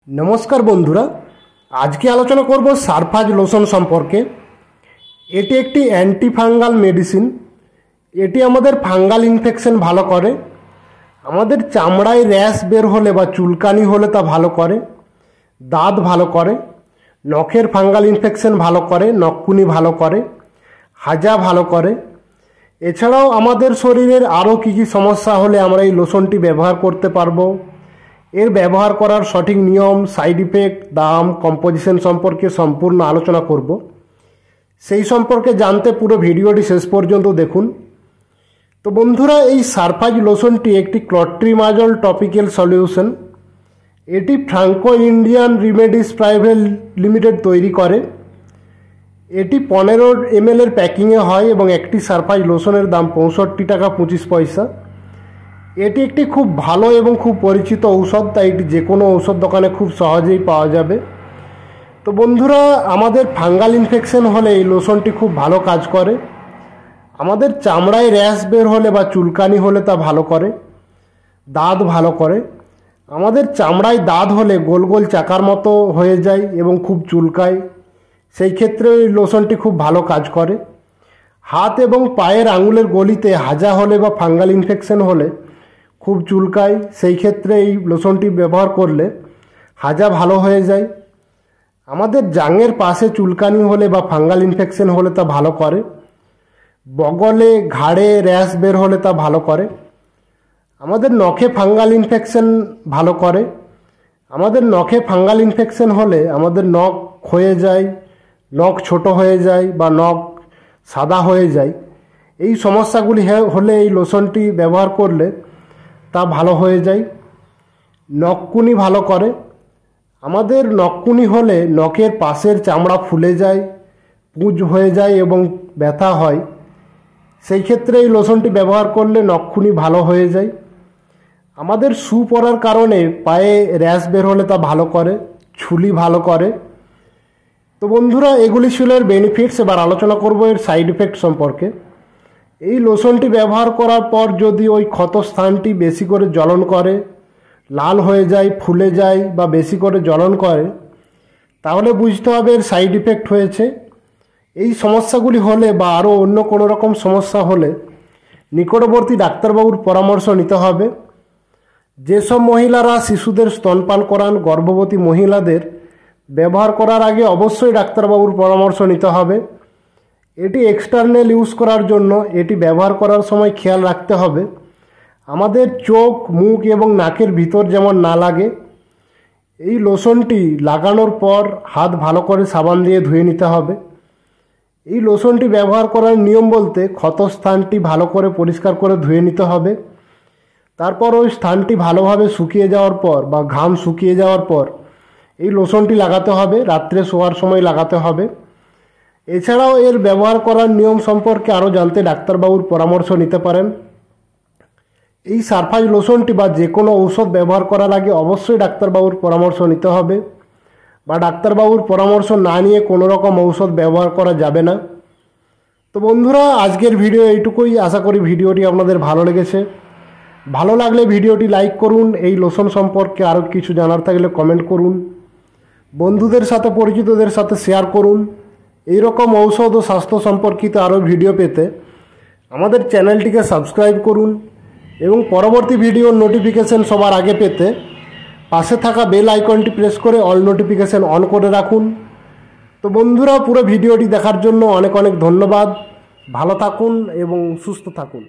নমস্কার বন্ধুরা, আজকে আলোচনা করব সারফাজ লোশন সম্পর্কে। এটি একটি অ্যান্টিফাঙ্গাল মেডিসিন। এটি আমাদের ফাঙ্গাল ইনফেকশন ভালো করে, আমাদের চামড়ায় র্যাশ বের হলে বা চুলকানি হলে তা ভালো করে, দাঁত ভালো করে, নখের ফাঙ্গাল ইনফেকশন ভালো করে, নখকুনি ভালো করে, হাজা ভালো করে। এছাড়াও আমাদের শরীরের আরও কী কী সমস্যা হলে আমরা এই লোশনটি ব্যবহার করতে পারবো, এর ব্যবহার করার সঠিক নিয়ম, সাইড ইফেক্ট, দাম, কম্পোজিশন সম্পর্কে সম্পূর্ণ আলোচনা করব। সেই সম্পর্কে জানতে পুরো ভিডিওটি শেষ পর্যন্ত দেখুন। তো বন্ধুরা, এই সারফাজ লোশনটি একটি ক্লট্রিমাজল টপিক্যাল সলিউশন। এটি Franco Indian remedies private limited তৈরি করে। এটি 15 ml এর প্যাকিংয়ে হয় এবং একটি সারফাজ লোশনের দাম 65 টাকা 25 পয়সা। এটি একটি খুব ভালো এবং খুব পরিচিত ঔষধ, তাই এটি যে কোনো ঔষধ দোকানে খুব সহজেই পাওয়া যাবে। তো বন্ধুরা, আমাদের ফাঙ্গাল ইনফেকশন হলে এই লোশনটি খুব ভালো কাজ করে। আমাদের চামড়ায় র্যাশ বের হলে বা চুলকানি হলে তা ভালো করে, দাঁত ভালো করে। আমাদের চামড়ায় দাঁত হলে গোল গোল চাকার মতো হয়ে যায় এবং খুব চুলকায়, সেই ক্ষেত্রে এই লোশনটি খুব ভালো কাজ করে। হাত এবং পায়ের আঙুলের গলিতে হাজা হলে বা ফাঙ্গাল ইনফেকশন হলে খুব চুলকায়, সেই ক্ষেত্রে এই লোশনটি ব্যবহার করলে হাজা ভালো হয়ে যায়। আমাদের জাঙের পাশে চুলকানি হলে বা ফাঙ্গাল ইনফেকশন হলে তা ভালো করে। বগলে ঘাড়ে র্যাশ বের হলে তা ভালো করে। আমাদের নখে ফাঙ্গাল ইনফেকশন ভালো করে। আমাদের নখে ফাঙ্গাল ইনফেকশন হলে আমাদের নখ ক্ষয়ে যায়, নখ ছোট হয়ে যায় বা নখ সাদা হয়ে যায়। এই সমস্যাগুলি হলে এই লোশনটি ব্যবহার করলে তা ভালো হয়ে যায়। নখকুনি ভালো করে। আমাদের নখকুনি হলে নখের পাশের চামড়া ফুলে যায়, পুঁজ হয়ে যায় এবং ব্যথা হয়, সেই ক্ষেত্রে এই লোশনটি ব্যবহার করলে নখকুনি ভালো হয়ে যায়। আমাদের শু পরার কারণে পায়ে র্যাশ বের হলে তা ভালো করে, ছুলি ভালো করে। তো বন্ধুরা, এগুলি ছিল এর বেনিফিটস। এবার আলোচনা করব এর সাইড ইফেক্ট সম্পর্কে। এই লোশনটি ব্যবহার করার পর যদি ওই ক্ষত স্থানটি বেশি করে জ্বলন করে, লাল হয়ে যায়, ফুলে যায় বা বেশি করে জ্বলন করে, তাহলে বুঝতে হবে এর সাইড ইফেক্ট হয়েছে। এই সমস্যাগুলি হলে বা আরও অন্য কোনো রকম সমস্যা হলে নিকটবর্তী ডাক্তারবাবুর পরামর্শ নিতে হবে। যেসব মহিলারা শিশুদের স্তনপান করান, গর্ভবতী মহিলাদের ব্যবহার করার আগে অবশ্যই ডাক্তারবাবুর পরামর্শ নিতে হবে। এটি এক্সটার্নাল ইউজ করার জন্য এটি ব্যবহার করার সময় খেয়াল রাখতে হবে আমাদের চোখ, মুখ এবং নাকের ভিতর যেমন না লাগে। এই লোশনটি লাগানোর পর হাত ভালো করে সাবান দিয়ে ধুয়ে নিতে হবে। এই লোশনটি ব্যবহার করার নিয়ম বলতে ক্ষতস্থানটি ভালো করে পরিষ্কার করে ধুয়ে নিতে হবে। তারপর ওই স্থানটি ভালোভাবে শুকিয়ে যাওয়ার পর বা ঘাম শুকিয়ে যাওয়ার পর এই লোশনটি লাগাতে হবে। রাত্রে শোয়ার সময় লাগাতে হবে। এছাড়াও এর ব্যবহার করার নিয়ম সম্পর্কে আরও জানতে ডাক্তারবাবুর পরামর্শ নিতে পারেন। এই সারফাজ লোশনটি বা যে কোনো ঔষধ ব্যবহার করার আগে অবশ্যই ডাক্তারবাবুর পরামর্শ নিতে হবে, বা ডাক্তারবাবুর পরামর্শ না নিয়ে কোনো রকম ঔষধ ব্যবহার করা যাবে না। তো বন্ধুরা, আজকের ভিডিও এইটুকুই। আশা করি ভিডিওটি আপনাদের ভালো লেগেছে। ভালো লাগলে ভিডিওটি লাইক করুন। এই লোশন সম্পর্কে আরও কিছু জানার থাকলে কমেন্ট করুন। বন্ধুদের সাথে, পরিচিতদের সাথে শেয়ার করুন। এই রকম ঔষধ ও স্বাস্থ্য সম্পর্কিত আরও ভিডিও পেতে আমাদের চ্যানেলটিকে সাবস্ক্রাইব করুন এবং পরবর্তী ভিডিওর নোটিফিকেশন সবার আগে পেতে পাশে থাকা বেল আইকনটি প্রেস করে অল নোটিফিকেশন অন করে রাখুন। তো বন্ধুরা, পুরো ভিডিওটি দেখার জন্য অনেক অনেক ধন্যবাদ। ভালো থাকুন এবং সুস্থ থাকুন।